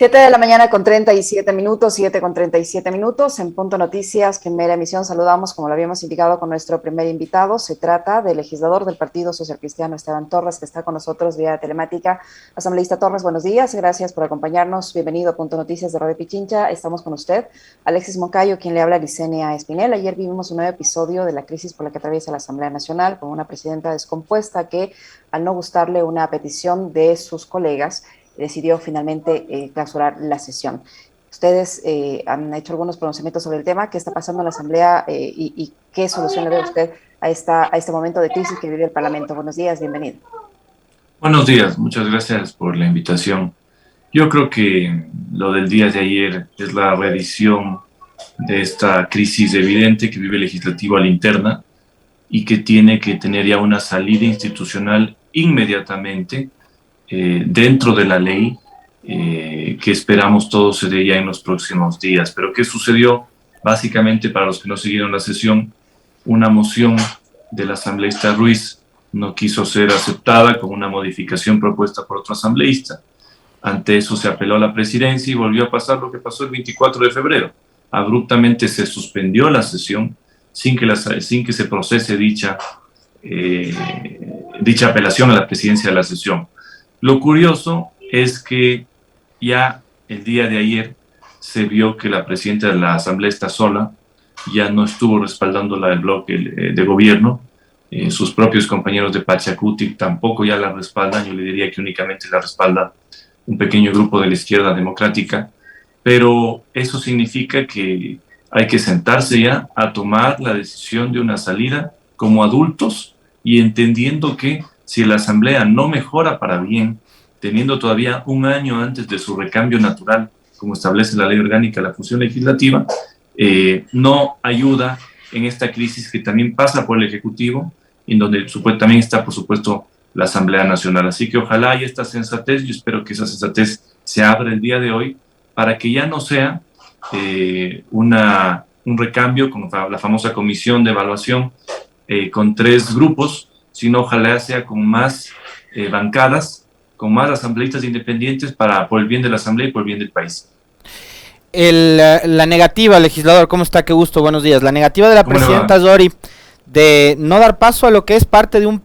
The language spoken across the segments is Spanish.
7 de la mañana con 37 minutos, 7 con 37 minutos, en Punto Noticias, primera emisión. Saludamos, como lo habíamos indicado, con nuestro primer invitado. Se trata del legislador del Partido Social Cristiano, Esteban Torres, que está con nosotros vía telemática. Asambleísta Torres, buenos días, gracias por acompañarnos. Bienvenido a Punto Noticias de Radio Pichincha. Estamos con usted. Alexis Moncayo, quien le habla, Licenia Espinel. Ayer vivimos un nuevo episodio de la crisis por la que atraviesa la Asamblea Nacional, con una presidenta descompuesta que, al no gustarle una petición de sus colegas, decidió finalmente clausurar la sesión. Ustedes han hecho algunos pronunciamientos sobre el tema. ¿Qué está pasando en la Asamblea y qué solución le ve usted a este momento de crisis que vive el Parlamento? Buenos días, bienvenido. Buenos días, muchas gracias por la invitación. Yo creo que lo del día de ayer es la reedición de esta crisis evidente que vive el legislativo a la interna y que tiene que tener ya una salida institucional inmediatamente dentro de la ley, que esperamos todo se dé ya en los próximos días. Pero ¿qué sucedió? Básicamente, para los que no siguieron la sesión, una moción del asambleísta Ruiz no quiso ser aceptada con una modificación propuesta por otro asambleísta. Ante eso se apeló a la presidencia y volvió a pasar lo que pasó el 24 de febrero. Abruptamente se suspendió la sesión sin que se procese dicha apelación a la presidencia de la sesión. Lo curioso es que ya el día de ayer se vio que la presidenta de la Asamblea está sola, ya no estuvo respaldándola del bloque de gobierno, sus propios compañeros de Pachacutic tampoco ya la respaldan, yo le diría que únicamente la respalda un pequeño grupo de la izquierda democrática, pero eso significa que hay que sentarse ya a tomar la decisión de una salida como adultos y entendiendo que si la Asamblea no mejora para bien, teniendo todavía un año antes de su recambio natural, como establece la ley orgánica de la función legislativa, no ayuda en esta crisis que también pasa por el Ejecutivo, en donde también está, por supuesto, la Asamblea Nacional. Así que ojalá haya esta sensatez, yo espero que esa sensatez se abra el día de hoy, para que ya no sea un recambio con la famosa comisión de evaluación con 3 grupos, sino ojalá sea con más bancadas, con más asambleístas independientes por el bien de la Asamblea y por el bien del país. La negativa, legislador, ¿cómo está? Qué gusto, buenos días. La negativa de la presidenta Zori de no dar paso a lo que es parte de un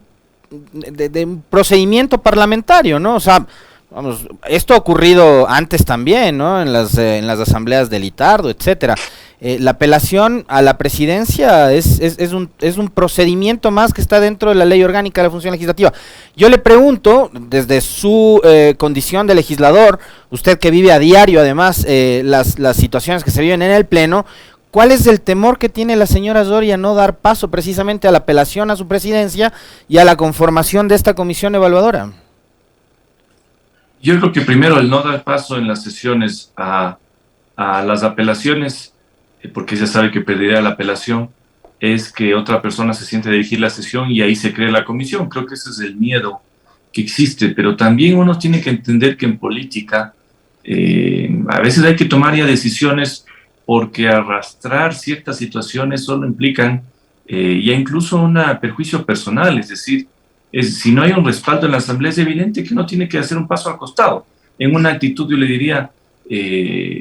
procedimiento parlamentario, ¿no? O sea, vamos, esto ha ocurrido antes también, ¿no? En las asambleas del Itardo, etcétera. La apelación a la presidencia es un procedimiento más que está dentro de la ley orgánica de la función legislativa. Yo le pregunto, desde su condición de legislador, usted que vive a diario además las situaciones que se viven en el Pleno, ¿cuál es el temor que tiene la señora Zori a no dar paso precisamente a la apelación a su presidencia y a la conformación de esta comisión evaluadora? Yo creo que primero el no dar paso en las sesiones a las apelaciones, porque ya sabe que pedirá la apelación, es que otra persona se siente a dirigir la sesión y ahí se cree la comisión. Creo que ese es el miedo que existe, pero también uno tiene que entender que en política a veces hay que tomar ya decisiones porque arrastrar ciertas situaciones solo implican ya incluso un perjuicio personal, es decir, si no hay un respaldo en la Asamblea es evidente que uno tiene que hacer un paso al costado, en una actitud, yo le diría,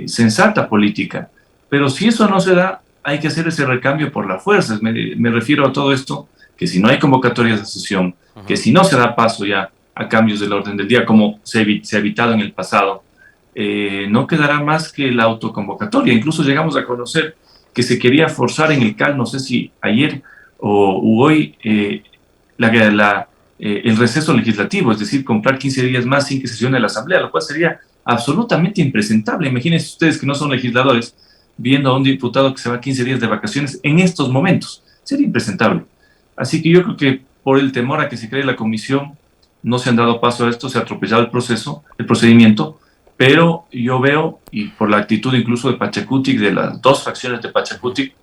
sensata política. Pero si eso no se da, hay que hacer ese recambio por la fuerza. Me refiero a todo esto, que si no hay convocatorias de sesión, que si no se da paso ya a cambios del orden del día, como se ha evitado en el pasado, no quedará más que la autoconvocatoria. Incluso llegamos a conocer que se quería forzar en el CAL, no sé si ayer u hoy, el receso legislativo, es decir, comprar 15 días más sin que sesione la Asamblea, lo cual sería absolutamente impresentable. Imagínense ustedes que no son legisladores, viendo a un diputado que se va 15 días de vacaciones en estos momentos. Sería impresentable. Así que yo creo que por el temor a que se cree la comisión, no se han dado paso a esto, se ha atropellado el procedimiento, pero yo veo, y por la actitud incluso de Pachacutic, de las 2 facciones de Pachacutic,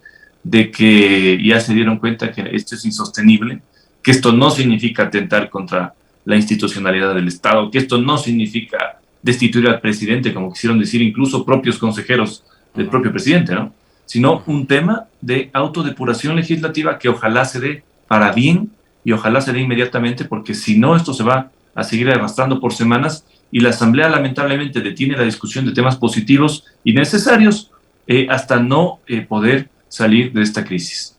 de que ya se dieron cuenta que esto es insostenible, que esto no significa atentar contra la institucionalidad del Estado, que esto no significa destituir al presidente, como quisieron decir incluso propios consejeros del propio presidente, ¿no? Sino un tema de autodepuración legislativa que ojalá se dé para bien y ojalá se dé inmediatamente, porque si no esto se va a seguir arrastrando por semanas, y la Asamblea lamentablemente detiene la discusión de temas positivos y necesarios hasta no poder salir de esta crisis.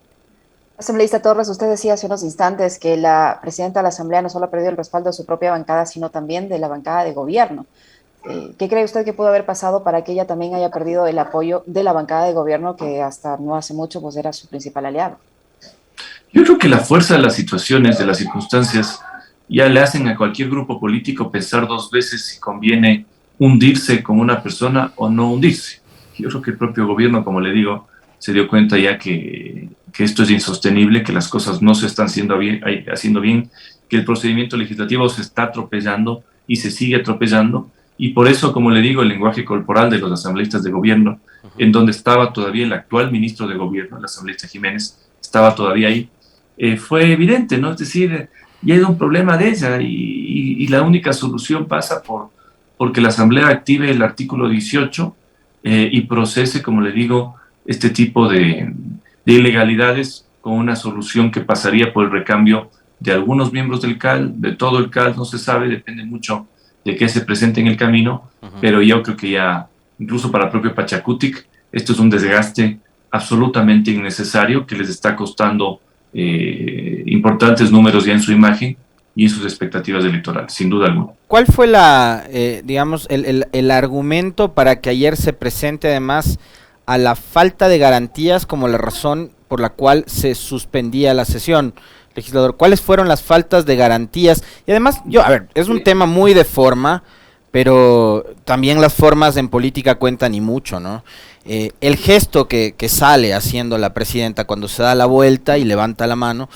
Asambleísta Torres, usted decía hace unos instantes que la presidenta de la Asamblea no solo ha perdido el respaldo de su propia bancada, sino también de la bancada de gobierno. ¿Qué cree usted que pudo haber pasado para que ella también haya perdido el apoyo de la bancada de gobierno, que hasta no hace mucho pues era su principal aliado? Yo creo que la fuerza de las situaciones, de las circunstancias, ya le hacen a cualquier grupo político pensar dos veces si conviene hundirse con una persona o no hundirse. Yo creo que el propio gobierno, como le digo, se dio cuenta ya que esto es insostenible, que las cosas no se están haciendo bien, que el procedimiento legislativo se está atropellando y se sigue atropellando. Y por eso, como le digo, el lenguaje corporal de los asambleístas de gobierno, en donde estaba todavía el actual ministro de gobierno, el asambleísta Jiménez, estaba todavía ahí, fue evidente, ¿no? Es decir, ya era un problema de ella y la única solución pasa porque la Asamblea active el artículo 18 y procese, como le digo, este tipo de ilegalidades con una solución que pasaría por el recambio de algunos miembros del CAL, de todo el CAL, no se sabe, depende mucho de qué se presente en el camino, pero yo creo que ya, incluso para el propio Pachacutic, esto es un desgaste absolutamente innecesario que les está costando importantes números ya en su imagen y en sus expectativas electorales, sin duda alguna. ¿Cuál fue digamos, el argumento para que ayer se presente además a la falta de garantías como la razón por la cual se suspendía la sesión, legislador? ¿Cuáles fueron las faltas de garantías? Y además, es un tema muy de forma, pero también las formas en política cuentan y mucho, ¿no? El gesto que sale haciendo la presidenta cuando se da la vuelta y levanta la mano,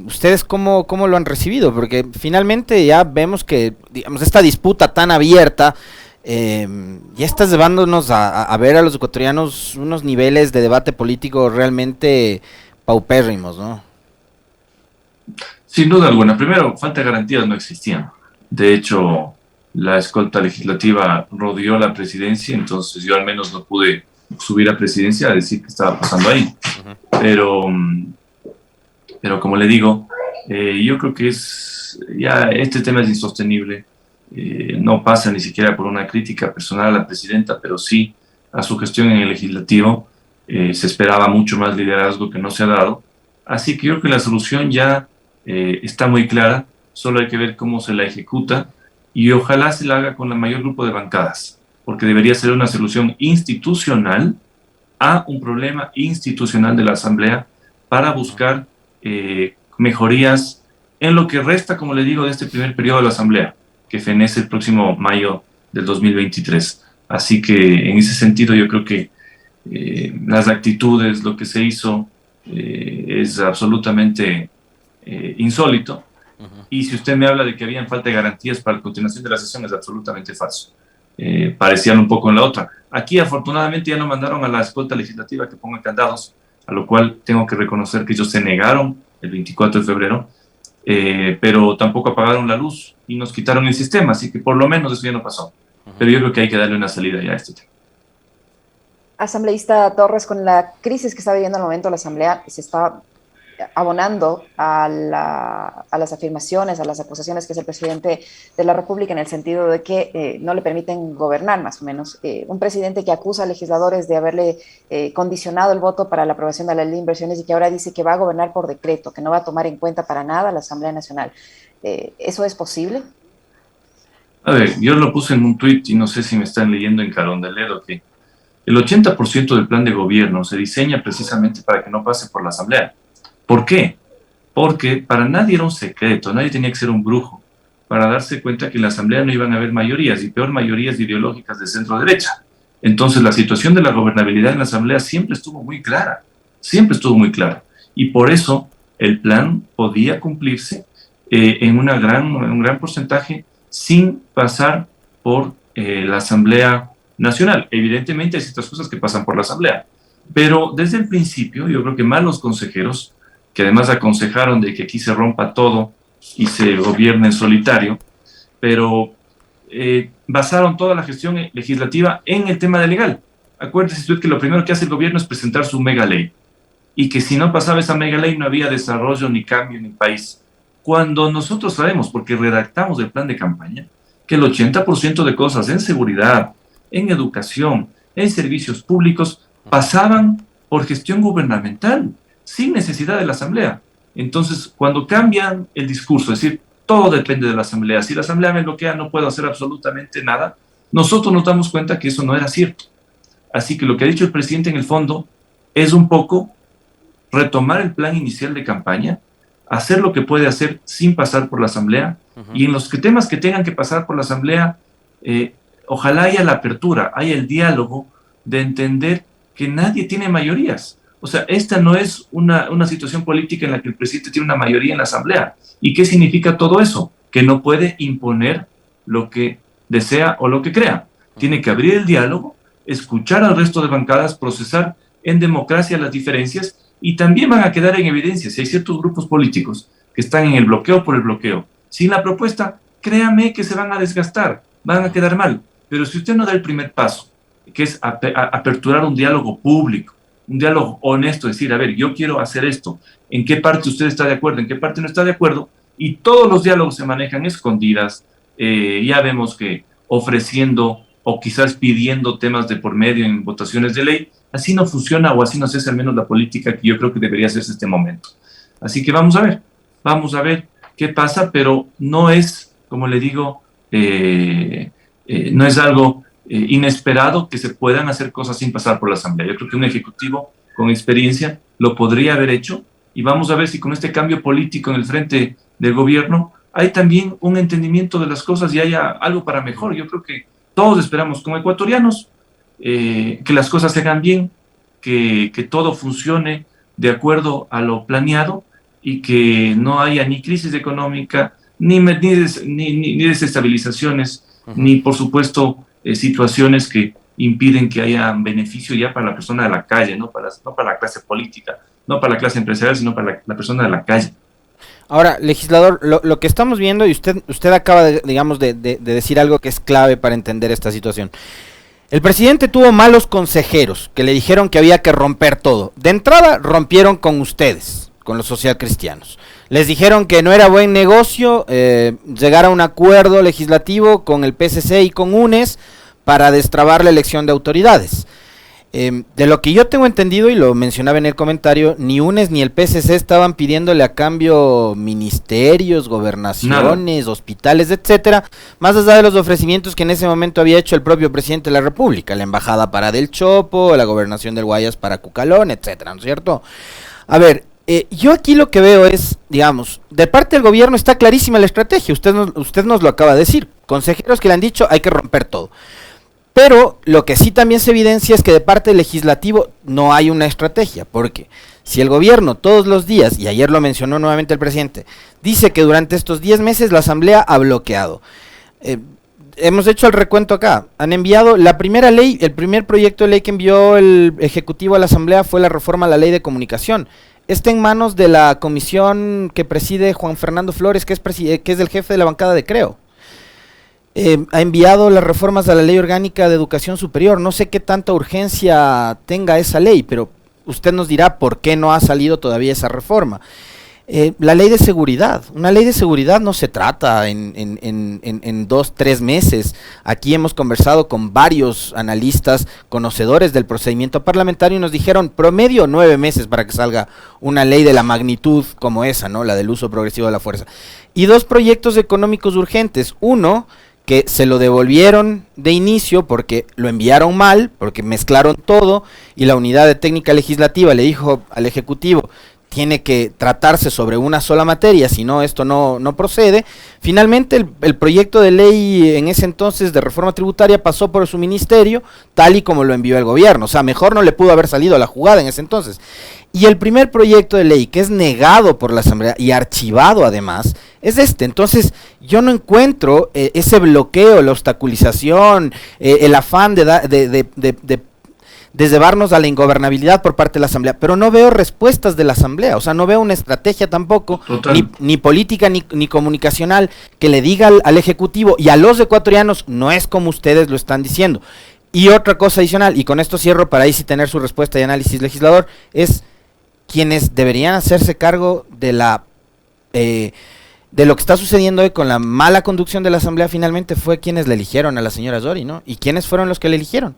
¿ustedes cómo lo han recibido? Porque finalmente ya vemos que, digamos, esta disputa tan abierta ya está llevándonos a ver a los ecuatorianos unos niveles de debate político realmente paupérrimos, ¿no? Sin duda alguna. Primero, falta de garantías no existían. De hecho, la escolta legislativa rodeó la presidencia, entonces yo al menos no pude subir a presidencia a decir qué estaba pasando ahí. Pero como le digo, yo creo que ya este tema es insostenible. No pasa ni siquiera por una crítica personal a la presidenta, pero sí a su gestión en el legislativo. Se esperaba mucho más liderazgo que no se ha dado. Así que yo creo que la solución ya está muy clara, solo hay que ver cómo se la ejecuta y ojalá se la haga con el mayor grupo de bancadas, porque debería ser una solución institucional a un problema institucional de la Asamblea para buscar mejorías en lo que resta, como le digo, de este primer periodo de la Asamblea, que fenece el próximo mayo del 2023. Así que en ese sentido yo creo que las actitudes, lo que se hizo es absolutamente insólito. Y si usted me habla de que habían falta de garantías para la continuación de la sesión, es absolutamente falso. Parecían un poco en la otra. Aquí afortunadamente ya no mandaron a la escolta legislativa que ponga candados, a lo cual tengo que reconocer que ellos se negaron el 24 de febrero, pero tampoco apagaron la luz y nos quitaron el sistema, así que por lo menos eso ya no pasó. Pero yo creo que hay que darle una salida ya a este tema. Asambleísta Torres, con la crisis que está viviendo en el momento la Asamblea, se está abonando a las afirmaciones, a las acusaciones que es el presidente de la República en el sentido de que no le permiten gobernar, más o menos. Un presidente que acusa a legisladores de haberle condicionado el voto para la aprobación de la ley de inversiones y que ahora dice que va a gobernar por decreto, que no va a tomar en cuenta para nada la Asamblea Nacional. ¿Eso es posible? A ver, yo lo puse en un tuit y no sé si me están leyendo en Carondelet, que el 80% del plan de gobierno se diseña precisamente para que no pase por la Asamblea. ¿Por qué? Porque para nadie era un secreto, nadie tenía que ser un brujo para darse cuenta que en la Asamblea no iban a haber mayorías, y peor mayorías ideológicas de centro-derecha. Entonces la situación de la gobernabilidad en la Asamblea siempre estuvo muy clara, y por eso el plan podía cumplirse en un gran porcentaje sin pasar por la Asamblea Nacional. Evidentemente hay ciertas cosas que pasan por la Asamblea, pero desde el principio yo creo que malos consejeros, que además aconsejaron de que aquí se rompa todo y se gobierne en solitario, pero basaron toda la gestión legislativa en el tema de legal. Acuérdese usted que lo primero que hace el gobierno es presentar su mega ley, y que si no pasaba esa mega ley no había desarrollo ni cambio en el país. cuando nosotros sabemos, porque redactamos el plan de campaña, que el 80% de cosas en seguridad, en educación, en servicios públicos, pasaban por gestión gubernamental, sin necesidad de la Asamblea. Entonces, cuando cambian el discurso, es decir, todo depende de la Asamblea, si la Asamblea me bloquea no puedo hacer absolutamente nada, nosotros nos damos cuenta que eso no era cierto. Así que lo que ha dicho el presidente en el fondo es un poco retomar el plan inicial de campaña, hacer lo que puede hacer sin pasar por la Asamblea, y en los temas que tengan que pasar por la Asamblea, ojalá haya la apertura, haya el diálogo de entender que nadie tiene mayorías. O sea, esta no es una situación política en la que el presidente tiene una mayoría en la Asamblea. ¿Y qué significa todo eso? Que no puede imponer lo que desea o lo que crea. Tiene que abrir el diálogo, escuchar al resto de bancadas, procesar en democracia las diferencias, y también van a quedar en evidencia si hay ciertos grupos políticos que están en el bloqueo por el bloqueo. Sin la propuesta, créame que se van a desgastar, van a quedar mal. Pero si usted no da el primer paso, que es aperturar un diálogo público, un diálogo honesto, decir, a ver, yo quiero hacer esto, ¿en qué parte usted está de acuerdo, en qué parte no está de acuerdo? Y todos los diálogos se manejan escondidas, ya vemos que ofreciendo o quizás pidiendo temas de por medio en votaciones de ley, así no funciona, o así no se hace al menos la política que yo creo que debería hacerse este momento. Así que vamos a ver qué pasa, pero no es, como le digo, no es algo inesperado que se puedan hacer cosas sin pasar por la Asamblea. Yo creo que un ejecutivo con experiencia lo podría haber hecho, y vamos a ver si con este cambio político en el frente del gobierno hay también un entendimiento de las cosas y haya algo para mejor. Yo creo que todos esperamos como ecuatorianos que las cosas se hagan bien, que todo funcione de acuerdo a lo planeado, y que no haya ni crisis económica, ni desestabilizaciones, ni por supuesto situaciones que impiden que haya beneficio ya para la persona de la calle, no para la clase política, no para la clase empresarial, sino para la persona de la calle. Ahora, legislador, lo que estamos viendo, y usted acaba de, digamos, de decir algo que es clave para entender esta situación. El presidente tuvo malos consejeros que le dijeron que había que romper todo. De entrada, rompieron con ustedes, con los socialcristianos. Les dijeron que no era buen negocio llegar a un acuerdo legislativo con el PSC y con UNES para destrabar la elección de autoridades. De lo que yo tengo entendido, y lo mencionaba en el comentario, ni UNES ni el PSC estaban pidiéndole a cambio ministerios, gobernaciones, hospitales, etcétera, más allá de los ofrecimientos que en ese momento había hecho el propio presidente de la República, la embajada para Del Chopo, la gobernación del Guayas para Cucalón, etcétera, ¿no es cierto? A ver, yo aquí lo que veo es, digamos, de parte del gobierno está clarísima la estrategia, usted nos lo acaba de decir, consejeros que le han dicho hay que romper todo. Pero lo que sí también se evidencia es que de parte del legislativo no hay una estrategia, porque si el gobierno todos los días, y ayer lo mencionó nuevamente el presidente, dice que durante estos 10 meses la Asamblea ha bloqueado. Hemos hecho el recuento acá, han enviado la primera ley, el primer proyecto de ley que envió el Ejecutivo a la Asamblea fue la reforma a la Ley de Comunicación. Está en manos de la comisión que preside Juan Fernando Flores, que es el jefe de la bancada de Creo. Ha enviado las reformas a la Ley Orgánica de Educación Superior. No sé qué tanta urgencia tenga esa ley, pero usted nos dirá por qué no ha salido todavía esa reforma. La ley de seguridad. Una ley de seguridad no se trata en 2-3 meses. Aquí hemos conversado con varios analistas conocedores del procedimiento parlamentario y nos dijeron promedio 9 meses para que salga una ley de la magnitud como esa, ¿no? La del uso progresivo de la fuerza. Y 2 proyectos económicos urgentes. Uno, que se lo devolvieron de inicio porque lo enviaron mal, porque mezclaron todo, y la unidad de técnica legislativa le dijo al Ejecutivo, tiene que tratarse sobre una sola materia, si no esto no procede. Finalmente el proyecto de ley en ese entonces de reforma tributaria pasó por su ministerio, tal y como lo envió el gobierno, o sea, mejor no le pudo haber salido la jugada en ese entonces. Y el primer proyecto de ley que es negado por la Asamblea y archivado además, es este. Entonces yo no encuentro ese bloqueo, la obstaculización, el afán de llevarnos a la ingobernabilidad por parte de la Asamblea, pero no veo respuestas de la Asamblea, o sea, no veo una estrategia tampoco, ni política ni comunicacional, que le diga al Ejecutivo y a los ecuatorianos, no es como ustedes lo están diciendo. Y otra cosa adicional, y con esto cierro para ahí sí tener su respuesta y análisis legislador, es quienes deberían hacerse cargo de la de lo que está sucediendo hoy con la mala conducción de la Asamblea finalmente fue quienes le eligieron a la señora Zori, ¿no? ¿Y quiénes fueron los que le eligieron?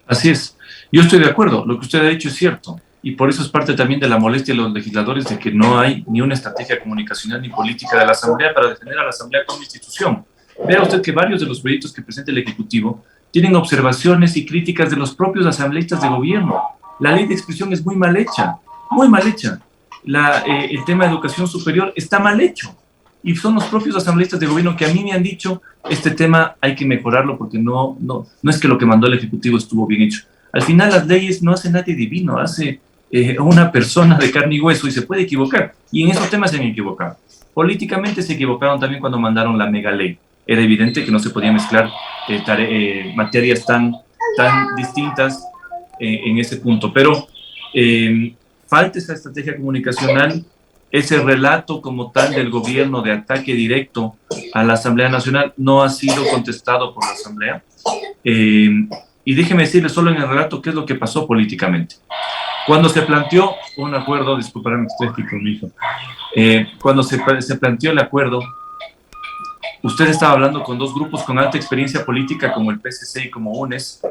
Así es. Yo estoy de acuerdo. Lo que usted ha dicho es cierto. Y por eso es parte también de la molestia de los legisladores de que no hay ni una estrategia comunicacional ni política de la Asamblea para defender a la Asamblea como institución. Vea usted que varios de los proyectos que presenta el Ejecutivo tienen observaciones y críticas de los propios asambleístas de gobierno. La ley de expresión es muy mal hecha, muy mal hecha. El tema de educación superior está mal hecho. Y son los propios asambleístas de gobierno que a mí me han dicho, este tema hay que mejorarlo porque no es que lo que mandó el Ejecutivo estuvo bien hecho. Al final las leyes no hace nadie divino, hace una persona de carne y hueso y se puede equivocar. Y en esos temas se han equivocado. Políticamente se equivocaron también cuando mandaron la mega ley. Era evidente que no se podía mezclar materias tan distintas en ese punto. Pero falta esa estrategia comunicacional, ese relato como tal del gobierno de ataque directo a la Asamblea Nacional no ha sido contestado por la Asamblea. Y déjeme decirle solo en el relato qué es lo que pasó políticamente. Cuando se planteó un acuerdo, disculparme, estoy aquí con mi hijo, cuando se planteó el acuerdo, usted estaba hablando con dos grupos con alta experiencia política como el PSC y como UNES,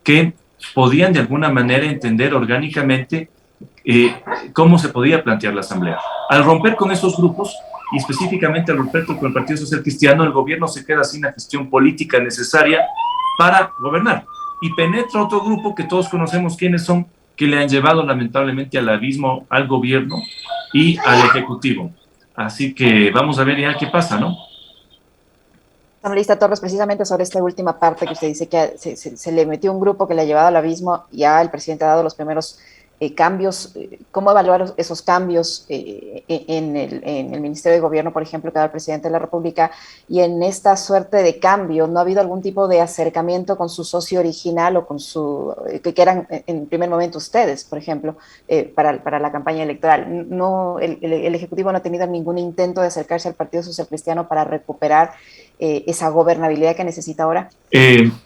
que podían de alguna manera entender orgánicamente cómo se podía plantear la Asamblea. Al romper con esos grupos, y específicamente al romper con el Partido Social Cristiano, el gobierno se queda sin la gestión política necesaria para gobernar. Y penetra otro grupo que todos conocemos quiénes son, que le han llevado lamentablemente al abismo al gobierno y al Ejecutivo. Así que vamos a ver ya qué pasa, ¿no? Asambleísta Torres, precisamente sobre esta última parte que usted dice que se le metió un grupo que le ha llevado al abismo, ya el presidente ha dado los primeros cambios. ¿Cómo evaluar esos cambios en el Ministerio de Gobierno, por ejemplo, que da el presidente de la República? Y en esta suerte de cambio, ¿no ha habido algún tipo de acercamiento con su socio original o con su, que eran en primer momento ustedes, por ejemplo, para la campaña electoral? No, el Ejecutivo no ha tenido ningún intento de acercarse al Partido Social Cristiano para recuperar esa gobernabilidad que necesita ahora.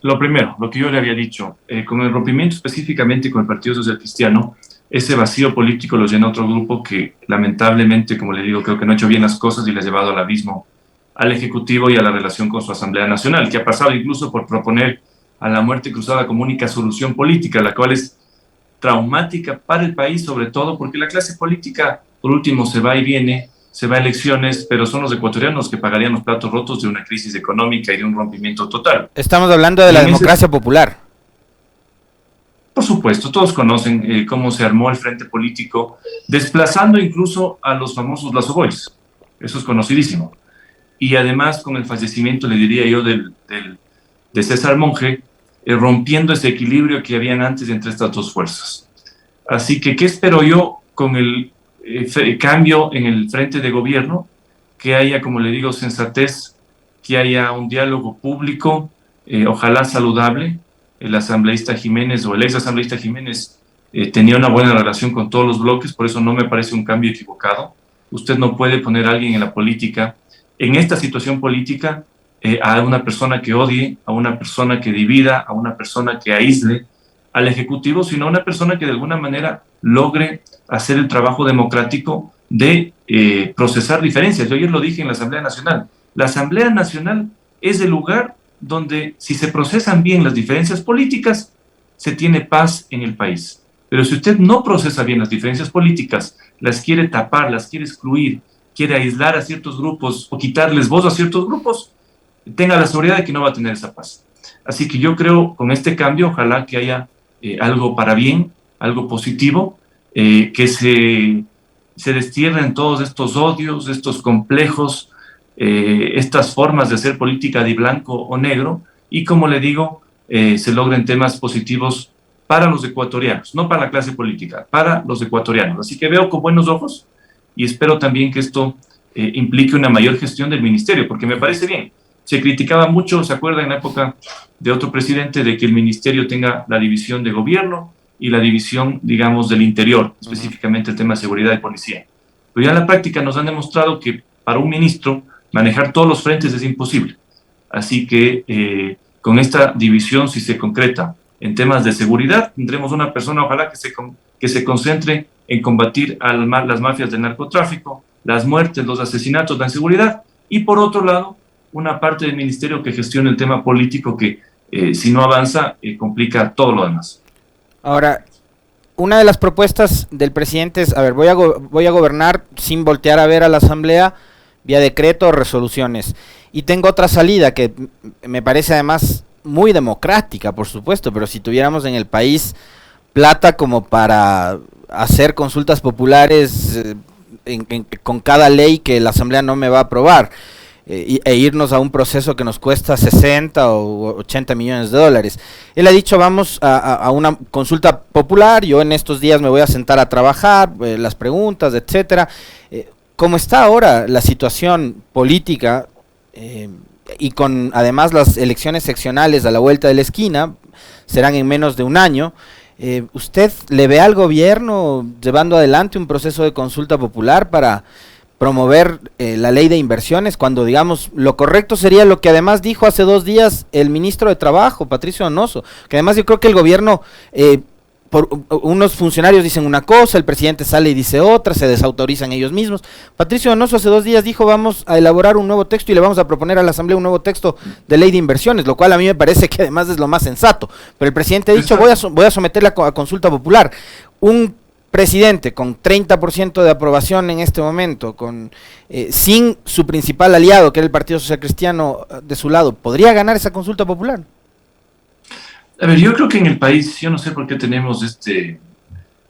Lo primero, lo que yo le había dicho, con el rompimiento específicamente con el Partido Social Cristiano, ese vacío político lo llena otro grupo que lamentablemente, como le digo, creo que no ha hecho bien las cosas y le ha llevado al abismo al Ejecutivo y a la relación con su Asamblea Nacional, que ha pasado incluso por proponer a la muerte cruzada como única solución política, la cual es traumática para el país, sobre todo porque la clase política, por último, se va y viene, se va a elecciones, pero son los ecuatorianos que pagarían los platos rotos de una crisis económica y de un rompimiento total. Estamos hablando de la democracia popular. Por supuesto, todos conocen cómo se armó el frente político, desplazando incluso a los famosos Lazo Boys. Eso es conocidísimo. Y además, con el fallecimiento, le diría yo, de César Monge, rompiendo ese equilibrio que habían antes entre estas dos fuerzas. Así que, ¿qué espero yo con el cambio en el frente de gobierno? Que haya, como le digo, sensatez, que haya un diálogo público, ojalá saludable. El asambleísta Jiménez o el ex asambleísta Jiménez tenía una buena relación con todos los bloques, por eso no me parece un cambio equivocado. Usted no puede poner a alguien en la política, en esta situación política, a una persona que odie, a una persona que divida, a una persona que aísle al Ejecutivo, sino a una persona que de alguna manera logre hacer el trabajo democrático de procesar diferencias. Yo ayer lo dije en la Asamblea Nacional. La Asamblea Nacional es el lugar donde, si se procesan bien las diferencias políticas, se tiene paz en el país. Pero si usted no procesa bien las diferencias políticas, las quiere tapar, las quiere excluir, quiere aislar a ciertos grupos o quitarles voz a ciertos grupos, tenga la seguridad de que no va a tener esa paz. Así que yo creo, con este cambio, ojalá que haya algo para bien, algo positivo, que se destierren todos estos odios, estos complejos, estas formas de hacer política de blanco o negro, y como le digo, se logren temas positivos para los ecuatorianos, no para la clase política, para los ecuatorianos. Así que veo con buenos ojos y espero también que esto implique una mayor gestión del ministerio, porque me parece bien. Se criticaba mucho, ¿se acuerda en la época de otro presidente, de que el ministerio tenga la división de gobierno y la división, digamos, del interior, específicamente el tema de seguridad y policía? Pero ya en la práctica nos han demostrado que para un ministro manejar todos los frentes es imposible. Así que con esta división, si se concreta en temas de seguridad, tendremos una persona, ojalá, que se concentre en combatir las mafias del narcotráfico, las muertes, los asesinatos, la inseguridad, y por otro lado, una parte del ministerio que gestiona el tema político que, si no avanza, complica todo lo demás. Ahora, una de las propuestas del presidente es, a ver, voy a gobernar sin voltear a ver a la Asamblea vía decreto o resoluciones. Y tengo otra salida que me parece además muy democrática, por supuesto, pero si tuviéramos en el país plata como para hacer consultas populares con cada ley que la Asamblea no me va a aprobar, e irnos a un proceso que nos cuesta 60 o 80 millones de dólares. Él ha dicho, vamos a una consulta popular, yo en estos días me voy a sentar a trabajar, las preguntas, etcétera. Como está ahora la situación política, y con además las elecciones seccionales a la vuelta de la esquina, serán en menos de un año, ¿usted le ve al gobierno llevando adelante un proceso de consulta popular para promover la ley de inversiones, cuando digamos lo correcto sería lo que además dijo hace 2 días el ministro de Trabajo, Patricio Donoso, que además yo creo que el gobierno, por unos funcionarios dicen una cosa, el presidente sale y dice otra, se desautorizan ellos mismos. Patricio Donoso hace 2 días dijo, vamos a elaborar un nuevo texto y le vamos a proponer a la Asamblea un nuevo texto de ley de inversiones, lo cual a mí me parece que además es lo más sensato, pero el presidente ha dicho, voy a someterla a consulta popular. Un presidente con 30% de aprobación en este momento, sin su principal aliado, que era el Partido Social Cristiano, de su lado, ¿podría ganar esa consulta popular? A ver, yo creo que en el país, yo no sé por qué tenemos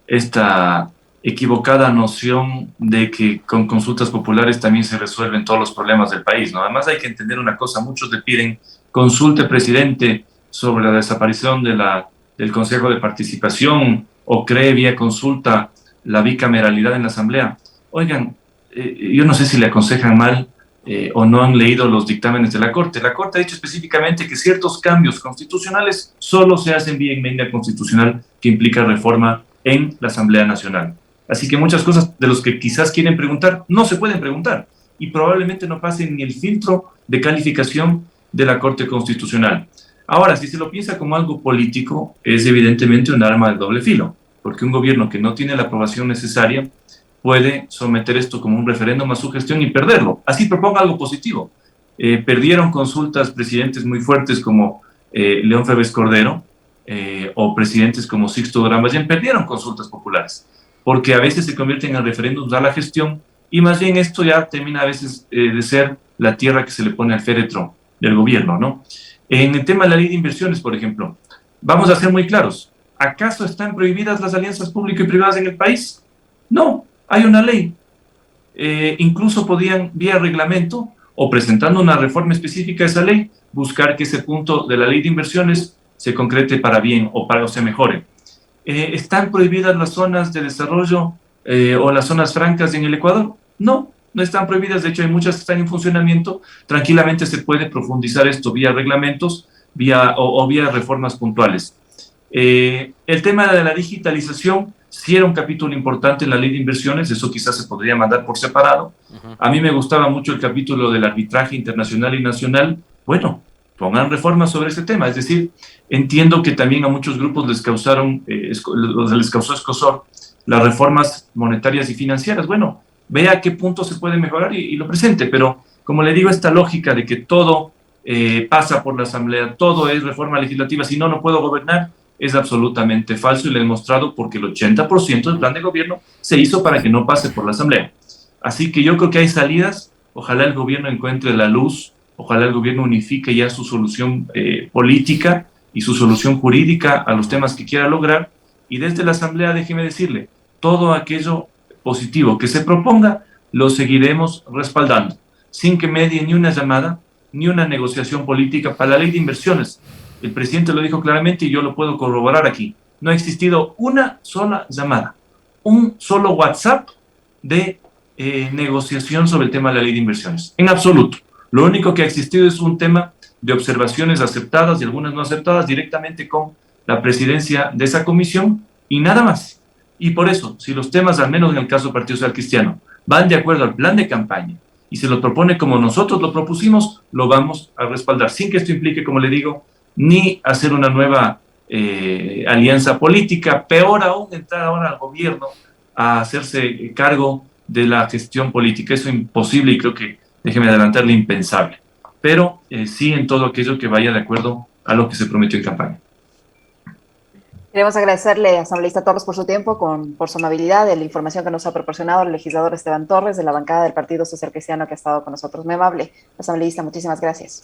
esta equivocada noción de que con consultas populares también se resuelven todos los problemas del país, ¿no? Además hay que entender una cosa, muchos le piden consulte presidente sobre la desaparición del Consejo de Participación, o cree vía consulta la bicameralidad en la Asamblea. Oigan, yo no sé si le aconsejan mal o no han leído los dictámenes de la Corte. La Corte ha dicho específicamente que ciertos cambios constitucionales solo se hacen vía enmienda constitucional que implica reforma en la Asamblea Nacional. Así que muchas cosas de los que quizás quieren preguntar no se pueden preguntar y probablemente no pasen ni el filtro de calificación de la Corte Constitucional. Ahora, si se lo piensa como algo político, es evidentemente un arma de doble filo, porque un gobierno que no tiene la aprobación necesaria puede someter esto como un referéndum a su gestión y perderlo. Así proponga algo positivo. Perdieron consultas presidentes muy fuertes como León Febres Cordero o presidentes como Sixto Durán Ballén, perdieron consultas populares, porque a veces se convierten en referéndums a la gestión y más bien esto ya termina a veces de ser la tierra que se le pone al féretro del gobierno, ¿no? En el tema de la ley de inversiones, por ejemplo, vamos a ser muy claros. ¿Acaso están prohibidas las alianzas público y privadas en el país? No, hay una ley. Incluso podían, vía reglamento o presentando una reforma específica de esa ley, buscar que ese punto de la ley de inversiones se concrete para bien o se mejore. ¿Están prohibidas las zonas de desarrollo o las zonas francas en el Ecuador? No, no están prohibidas, de hecho hay muchas que están en funcionamiento. Tranquilamente se puede profundizar esto vía reglamentos vía reformas puntuales. El tema de la digitalización sí era un capítulo importante en la ley de inversiones, eso quizás se podría mandar por separado. A mí me gustaba mucho el capítulo del arbitraje internacional y nacional. Bueno, pongan reformas sobre ese tema, es decir, entiendo que también a muchos grupos les causó escozor las reformas monetarias y financieras. Bueno, vea a qué punto se puede mejorar y lo presente, pero como le digo, esta lógica de que todo pasa por la Asamblea, todo es reforma legislativa, si no, no puedo gobernar, es absolutamente falso y lo he demostrado porque el 80% del plan de gobierno se hizo para que no pase por la Asamblea. Así que yo creo que hay salidas, ojalá el gobierno encuentre la luz, ojalá el gobierno unifique ya su solución política y su solución jurídica a los temas que quiera lograr, y desde la Asamblea, déjeme decirle, todo aquello positivo que se proponga, lo seguiremos respaldando, sin que medie ni una llamada, ni una negociación política para la ley de inversiones. El presidente lo dijo claramente y yo lo puedo corroborar aquí. No ha existido una sola llamada, un solo WhatsApp de negociación sobre el tema de la ley de inversiones. En absoluto. Lo único que ha existido es un tema de observaciones aceptadas y algunas no aceptadas directamente con la presidencia de esa comisión y nada más. Y por eso, si los temas, al menos en el caso del Partido Social Cristiano, van de acuerdo al plan de campaña y se lo propone como nosotros lo propusimos, lo vamos a respaldar, sin que esto implique, como le digo, ni hacer una nueva alianza política, peor aún entrar ahora al gobierno a hacerse cargo de la gestión política. Eso es imposible y creo que, déjeme adelantarle, impensable. Pero sí en todo aquello que vaya de acuerdo a lo que se prometió en campaña. Queremos agradecerle, asambleísta Torres, por su tiempo, por su amabilidad, de la información que nos ha proporcionado el legislador Esteban Torres, de la bancada del Partido Social Cristiano, que ha estado con nosotros. Muy amable, asambleísta, muchísimas gracias.